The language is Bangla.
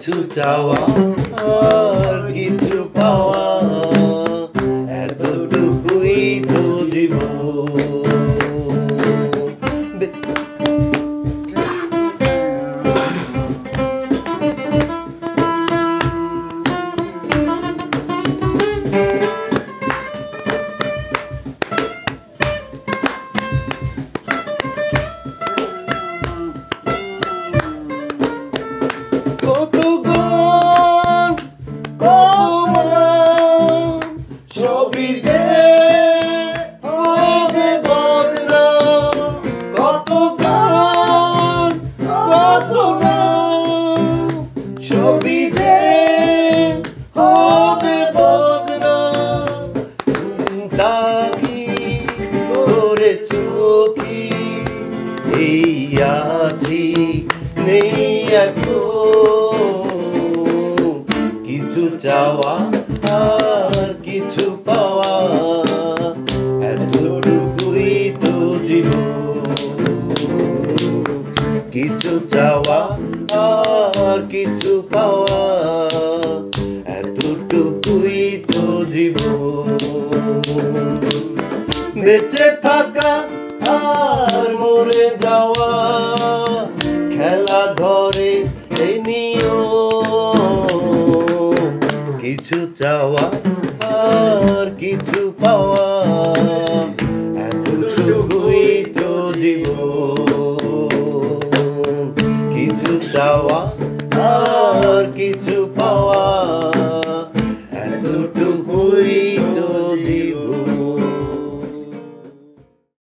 কিছু চাওয়া আর কিছু পাওয়া, এতটুকুই তো জীবন। কত গান কত মান সবই যে হবে বদনাম, কত গান কত নাম সবই যে হবে বদনাম। দাগি করেছো কি এই আছি নেই এখন, কিছু চাওয়া আর কিছু পাওয়া, এতটুকুই তো জীবন। কিছু চাওয়া আর কিছু পাওয়া, এতটুকুই তো জীবন। বেঁচে থাকা আর মরে যাওয়া খেলা ধরে এই নিয়ম, কিছু চাওয়া আর কিছু পাওয়া, এতটুকুই তো জীবন। কিছু চাওয়া আর কিছু পাওয়া।